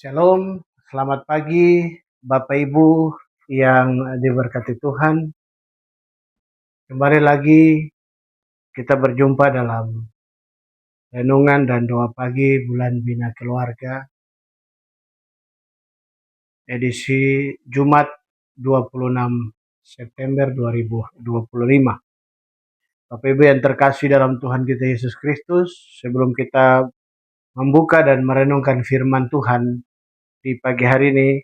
Shalom, selamat pagi Bapak Ibu yang diberkati Tuhan. Kembali lagi kita berjumpa dalam renungan dan doa pagi bulan Bina Keluarga, edisi Jumat 26 September 2025. Bapak Ibu yang terkasih dalam Tuhan kita Yesus Kristus, sebelum kita membuka dan merenungkan firman Tuhan di pagi hari ini,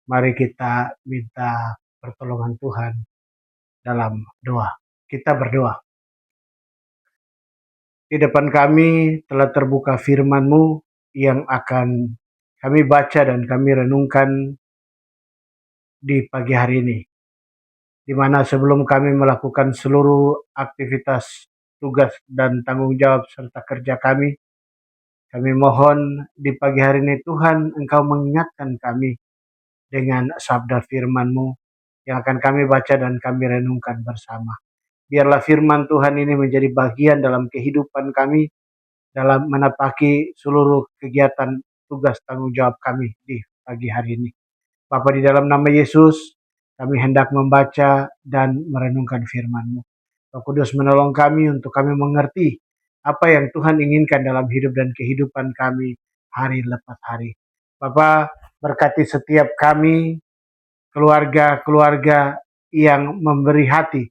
mari kita minta pertolongan Tuhan dalam doa. Kita berdoa. Di depan kami telah terbuka firman-Mu yang akan kami baca dan kami renungkan di pagi hari ini. Di mana sebelum kami melakukan seluruh aktivitas, tugas dan tanggung jawab serta kerja kami mohon di pagi hari ini Tuhan Engkau mengingatkan kami dengan sabda firman-Mu yang akan kami baca dan kami renungkan bersama. Biarlah firman Tuhan ini menjadi bagian dalam kehidupan kami, dalam menapaki seluruh kegiatan tugas tanggung jawab kami di pagi hari ini. Bapa, di dalam nama Yesus, kami hendak membaca dan merenungkan firman-Mu. Roh Kudus menolong kami untuk kami mengerti apa yang Tuhan inginkan dalam hidup dan kehidupan kami hari lepas hari. Bapa, berkati setiap kami, keluarga-keluarga yang memberi hati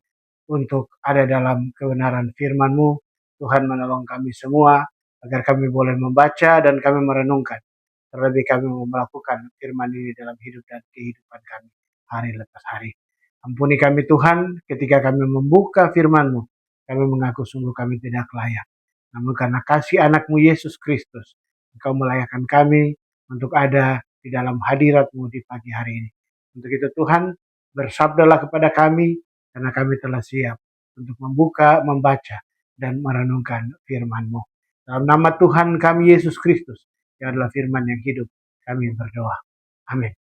untuk ada dalam kebenaran firman-Mu. Tuhan menolong kami semua agar kami boleh membaca dan kami merenungkan. Terlebih kami mau melakukan firman ini dalam hidup dan kehidupan kami hari lepas hari. Ampuni kami Tuhan ketika kami membuka firman-Mu. Kami mengaku sungguh kami tidak layak. Namun karena kasih anak-Mu Yesus Kristus, Engkau melayakkan kami untuk ada di dalam hadirat-Mu di pagi hari ini. Untuk itu Tuhan, bersabdalah kepada kami karena kami telah siap untuk membuka, membaca, dan merenungkan firman-Mu. Dalam nama Tuhan kami Yesus Kristus, yang adalah firman yang hidup, kami berdoa. Amin.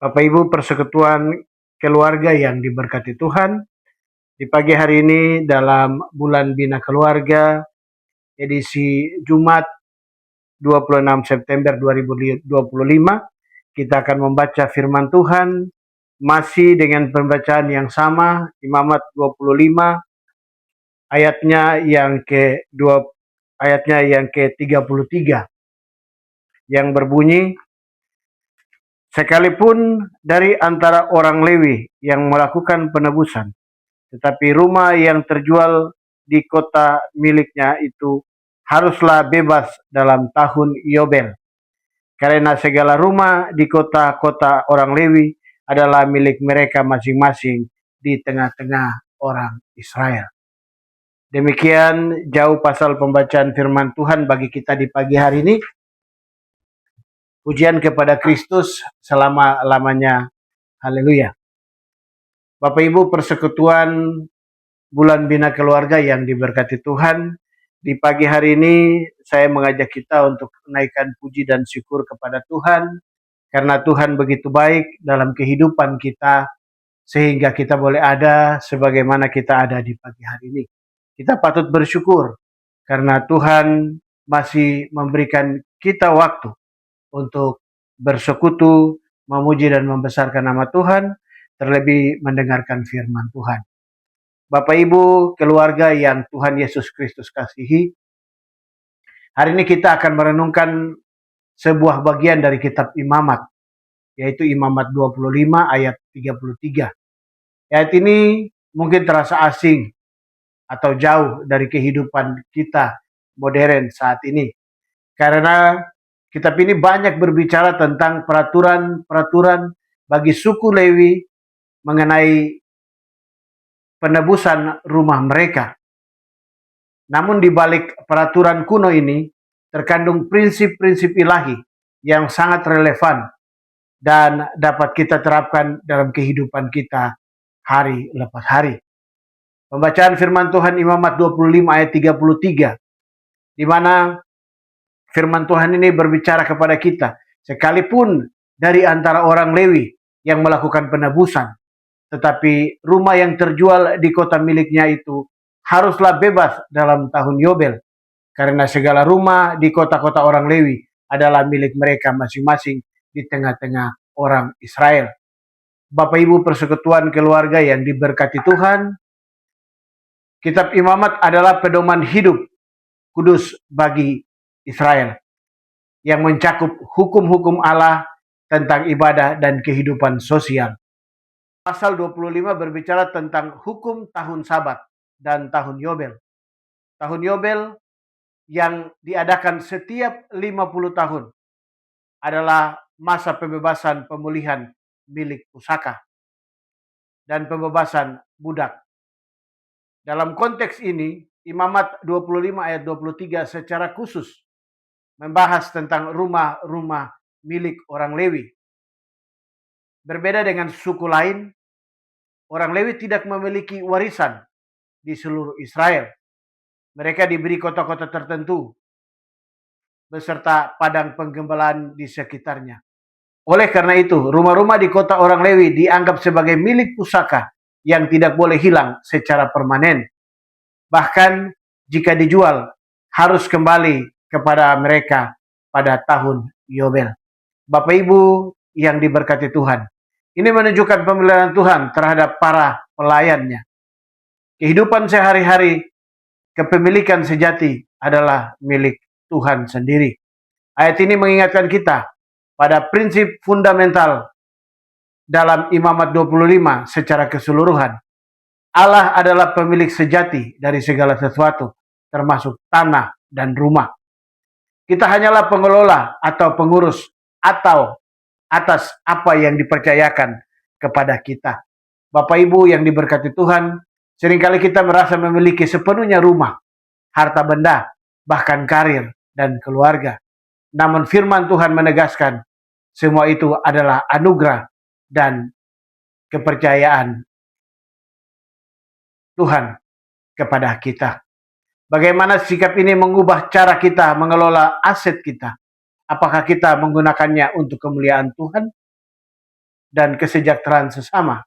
Bapak Ibu persekutuan keluarga yang diberkati Tuhan, di pagi hari ini dalam bulan Bina Keluarga, edisi Jumat 26 September 2025, kita akan membaca firman Tuhan, masih dengan pembacaan yang sama, Imamat 25, ayatnya yang ke-33, yang berbunyi, sekalipun dari antara orang Lewi yang melakukan penebusan, tetapi rumah yang terjual di kota miliknya itu haruslah bebas dalam tahun Yobel. Karena segala rumah di kota-kota orang Lewi adalah milik mereka masing-masing di tengah-tengah orang Israel. Demikian jauh pasal pembacaan firman Tuhan bagi kita di pagi hari ini. Pujian kepada Kristus selama-lamanya. Haleluya. Bapak Ibu persekutuan bulan Bina Keluarga yang diberkati Tuhan, di pagi hari ini saya mengajak kita untuk menaikkan puji dan syukur kepada Tuhan, karena Tuhan begitu baik dalam kehidupan kita, sehingga kita boleh ada sebagaimana kita ada di pagi hari ini. Kita patut bersyukur, karena Tuhan masih memberikan kita waktu untuk bersekutu, memuji dan membesarkan nama Tuhan, terlebih mendengarkan firman Tuhan. Bapak Ibu keluarga yang Tuhan Yesus Kristus kasihi, hari ini kita akan merenungkan sebuah bagian dari kitab Imamat, yaitu Imamat 25 ayat 33. Ayat ini mungkin terasa asing atau jauh dari kehidupan kita modern saat ini, karena kitab ini banyak berbicara tentang peraturan-peraturan bagi suku Lewi mengenai penebusan rumah mereka. Namun di balik peraturan kuno ini terkandung prinsip-prinsip ilahi yang sangat relevan dan dapat kita terapkan dalam kehidupan kita hari lepas hari. Pembacaan firman Tuhan Imamat 25 ayat 33, di mana firman Tuhan ini berbicara kepada kita, sekalipun dari antara orang Lewi yang melakukan penebusan, tetapi rumah yang terjual di kota miliknya itu haruslah bebas dalam tahun Yobel. Karena segala rumah di kota-kota orang Lewi adalah milik mereka masing-masing di tengah-tengah orang Israel. Bapak Ibu persekutuan keluarga yang diberkati Tuhan, Kitab Imamat adalah pedoman hidup kudus bagi Israel yang mencakup hukum-hukum Allah tentang ibadah dan kehidupan sosial. Pasal 25 berbicara tentang hukum tahun Sabat dan tahun Yobel. Tahun Yobel yang diadakan setiap 50 tahun adalah masa pembebasan pemulihan milik pusaka dan pembebasan budak. Dalam konteks ini, Imamat 25 ayat 23 secara khusus membahas tentang rumah-rumah milik orang Lewi. Berbeda dengan suku lain, orang Lewi tidak memiliki warisan di seluruh Israel. Mereka diberi kota-kota tertentu beserta padang penggembalaan di sekitarnya. Oleh karena itu, rumah-rumah di kota orang Lewi dianggap sebagai milik pusaka yang tidak boleh hilang secara permanen. Bahkan jika dijual, harus kembali kepada mereka pada tahun Yobel. Bapak Ibu yang diberkati Tuhan, ini menunjukkan pemeliharaan Tuhan terhadap para pelayannya. Kehidupan sehari-hari, kepemilikan sejati adalah milik Tuhan sendiri. Ayat ini mengingatkan kita pada prinsip fundamental dalam Imamat 25 secara keseluruhan. Allah adalah pemilik sejati dari segala sesuatu, termasuk tanah dan rumah. Kita hanyalah pengelola atau pengurus atau atas apa yang dipercayakan kepada kita. Bapak Ibu yang diberkati Tuhan, seringkali kita merasa memiliki sepenuhnya rumah, harta benda, bahkan karir dan keluarga. Namun firman Tuhan menegaskan, semua itu adalah anugerah dan kepercayaan Tuhan kepada kita. Bagaimana sikap ini mengubah cara kita mengelola aset kita? Apakah kita menggunakannya untuk kemuliaan Tuhan dan kesejahteraan sesama,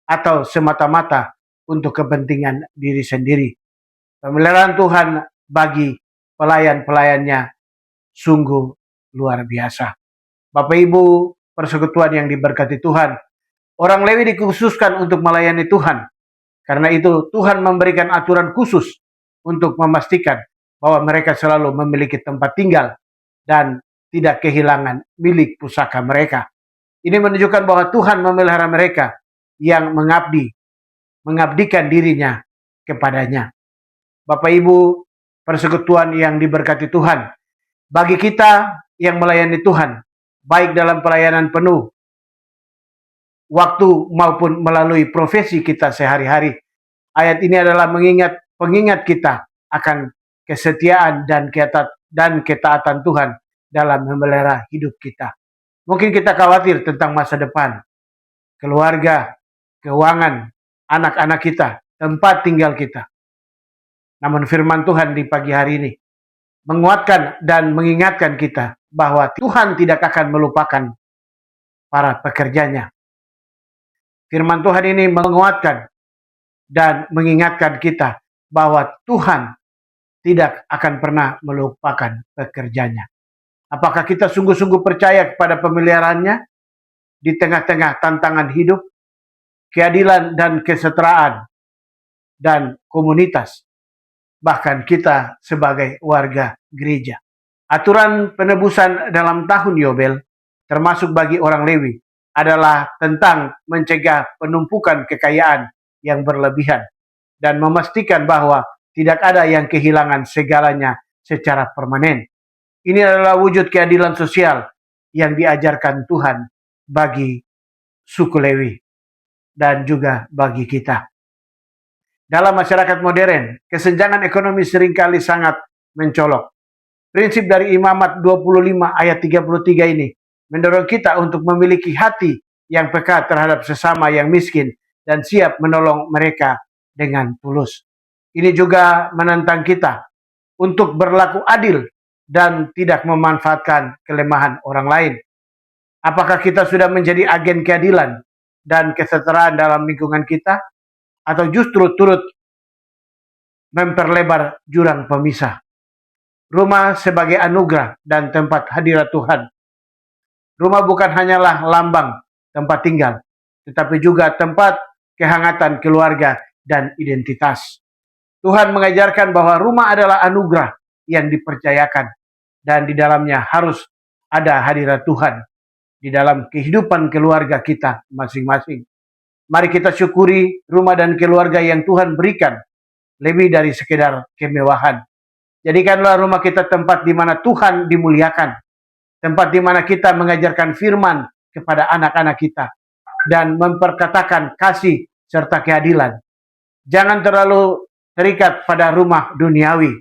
atau semata-mata untuk kepentingan diri sendiri? Pemeliharaan Tuhan bagi pelayan-pelayannya sungguh luar biasa. Bapak Ibu persekutuan yang diberkati Tuhan, orang Lewi dikhususkan untuk melayani Tuhan. Karena itu Tuhan memberikan aturan khusus untuk memastikan bahwa mereka selalu memiliki tempat tinggal dan tidak kehilangan milik pusaka mereka. Ini menunjukkan bahwa Tuhan memelihara mereka yang mengabdikan dirinya kepadanya. Bapak Ibu persekutuan yang diberkati Tuhan, bagi kita yang melayani Tuhan, baik dalam pelayanan penuh waktu maupun melalui profesi kita sehari-hari, ayat ini adalah pengingat kita akan kesetiaan dan ketaatan Tuhan dalam memelihara hidup kita. Mungkin kita khawatir tentang masa depan, keluarga, keuangan, anak-anak kita, tempat tinggal kita. Namun firman Tuhan di pagi hari ini menguatkan dan mengingatkan kita bahwa Tuhan tidak akan melupakan para pekerjanya. Firman Tuhan ini menguatkan dan mengingatkan kita bahwa Tuhan tidak akan pernah melupakan pekerjanya. Apakah kita sungguh-sungguh percaya kepada pemeliharaannya di tengah-tengah tantangan hidup, keadilan dan kesetaraan, dan komunitas, bahkan kita sebagai warga gereja? Aturan penebusan dalam tahun Yobel, termasuk bagi orang Lewi, adalah tentang mencegah penumpukan kekayaan yang berlebihan dan memastikan bahwa tidak ada yang kehilangan segalanya secara permanen. Ini adalah wujud keadilan sosial yang diajarkan Tuhan bagi suku Lewi dan juga bagi kita. Dalam masyarakat modern, kesenjangan ekonomi seringkali sangat mencolok. Prinsip dari Imamat 25 ayat 33 ini mendorong kita untuk memiliki hati yang peka terhadap sesama yang miskin dan siap menolong mereka dengan tulus. Ini juga menantang kita untuk berlaku adil dan tidak memanfaatkan kelemahan orang lain. Apakah kita sudah menjadi agen keadilan dan kesetaraan dalam lingkungan kita, atau justru turut memperlebar jurang pemisah? Rumah sebagai anugerah dan tempat hadirat Tuhan. Rumah bukan hanyalah lambang tempat tinggal, tetapi juga tempat kehangatan keluarga dan identitas. Tuhan mengajarkan bahwa rumah adalah anugerah yang dipercayakan dan di dalamnya harus ada hadirat Tuhan di dalam kehidupan keluarga kita masing-masing. Mari kita syukuri rumah dan keluarga yang Tuhan berikan lebih dari sekedar kemewahan. Jadikanlah rumah kita tempat di mana Tuhan dimuliakan, tempat di mana kita mengajarkan firman kepada anak-anak kita dan memperkatakan kasih serta keadilan. Jangan terlalu terikat pada rumah duniawi,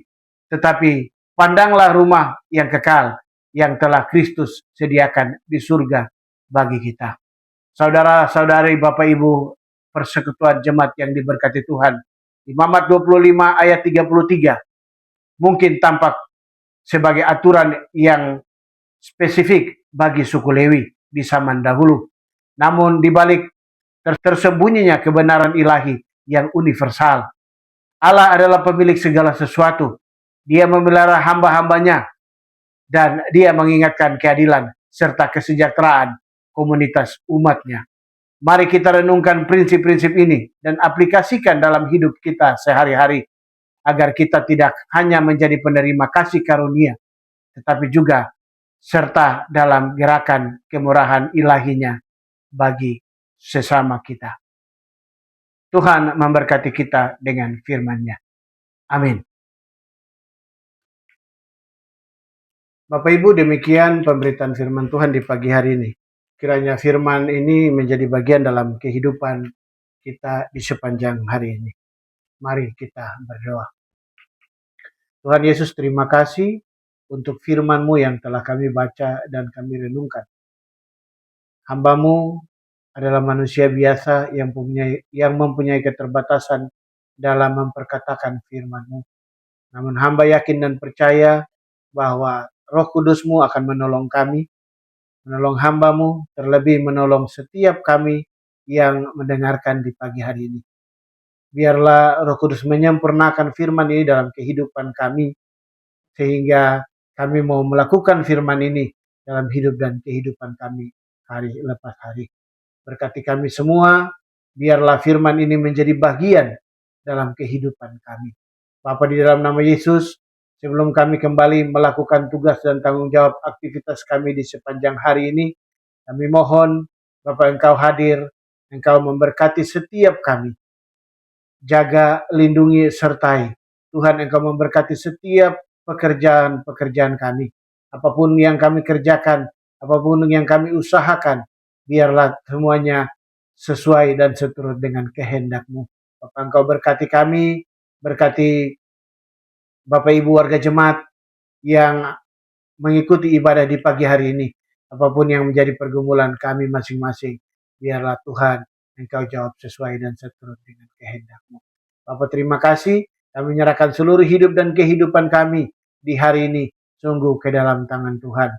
tetapi pandanglah rumah yang kekal yang telah Kristus sediakan di surga bagi kita. Saudara-saudari, Bapak Ibu, persekutuan jemaat yang diberkati Tuhan, Imamat 25 ayat 33 mungkin tampak sebagai aturan yang spesifik bagi suku Lewi di zaman dahulu. Namun di balik tersembunyinya kebenaran ilahi yang universal. Allah adalah pemilik segala sesuatu. Dia memelihara hamba-hambanya dan dia mengingatkan keadilan serta kesejahteraan komunitas umatnya. Mari kita renungkan prinsip-prinsip ini dan aplikasikan dalam hidup kita sehari-hari agar kita tidak hanya menjadi penerima kasih karunia, tetapi juga serta dalam gerakan kemurahan ilahinya bagi sesama kita. Tuhan memberkati kita dengan firman-Nya. Amin. Bapak Ibu, demikian pemberitaan firman Tuhan di pagi hari ini. Kiranya firman ini menjadi bagian dalam kehidupan kita di sepanjang hari ini. Mari kita berdoa. Tuhan Yesus, terima kasih untuk firman-Mu yang telah kami baca dan kami renungkan. Hamba-Mu adalah manusia biasa yang mempunyai keterbatasan dalam memperkatakan firman-Mu. Namun hamba yakin dan percaya bahwa Roh Kudus-Mu akan menolong kami, menolong hamba-Mu, terlebih menolong setiap kami yang mendengarkan di pagi hari ini. Biarlah Roh Kudus menyempurnakan firman ini dalam kehidupan kami, sehingga kami mau melakukan firman ini dalam hidup dan kehidupan kami hari lepas hari. Berkati kami semua, biarlah firman ini menjadi bagian dalam kehidupan kami. Bapa, di dalam nama Yesus, sebelum kami kembali melakukan tugas dan tanggung jawab aktivitas kami di sepanjang hari ini, kami mohon Bapa, Engkau hadir, Engkau memberkati setiap kami. Jaga, lindungi, sertai. Tuhan, Engkau memberkati setiap pekerjaan-pekerjaan kami. Apapun yang kami kerjakan, apapun yang kami usahakan, biarlah semuanya sesuai dan seturut dengan kehendak-Mu. Bapak, Engkau berkati kami, berkati Bapak Ibu warga jemaat yang mengikuti ibadah di pagi hari ini. Apapun yang menjadi pergumulan kami masing-masing, biarlah Tuhan Engkau jawab sesuai dan seturut dengan kehendak-Mu. Bapak, terima kasih. Kami menyerahkan seluruh hidup dan kehidupan kami di hari ini sungguh ke dalam tangan Tuhan.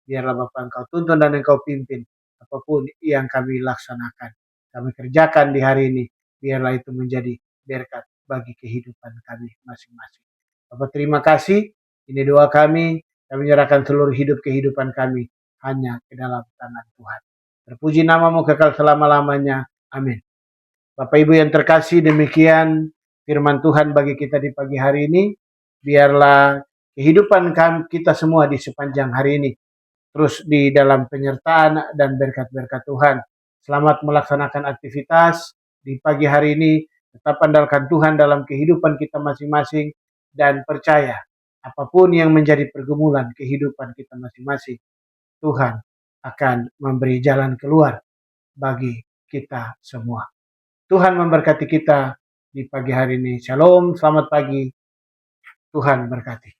Biarlah Bapak Engkau tuntun dan Engkau pimpin apapun yang kami laksanakan, kami kerjakan di hari ini. Biarlah itu menjadi berkat bagi kehidupan kami masing-masing. Bapak, terima kasih. Ini doa kami. Kami menyerahkan seluruh hidup kehidupan kami hanya ke dalam tangan Tuhan. Terpuji nama-Mu kekal selama-lamanya. Amin. Bapak Ibu yang terkasih, demikian firman Tuhan bagi kita di pagi hari ini. Biarlah kehidupan kita semua di sepanjang hari ini terus di dalam penyertaan dan berkat-berkat Tuhan. Selamat melaksanakan aktivitas di pagi hari ini. Tetap andalkan Tuhan dalam kehidupan kita masing-masing dan percaya apapun yang menjadi pergumulan kehidupan kita masing-masing, Tuhan akan memberi jalan keluar bagi kita semua. Tuhan memberkati kita di pagi hari ini. Shalom, selamat pagi. Tuhan berkati.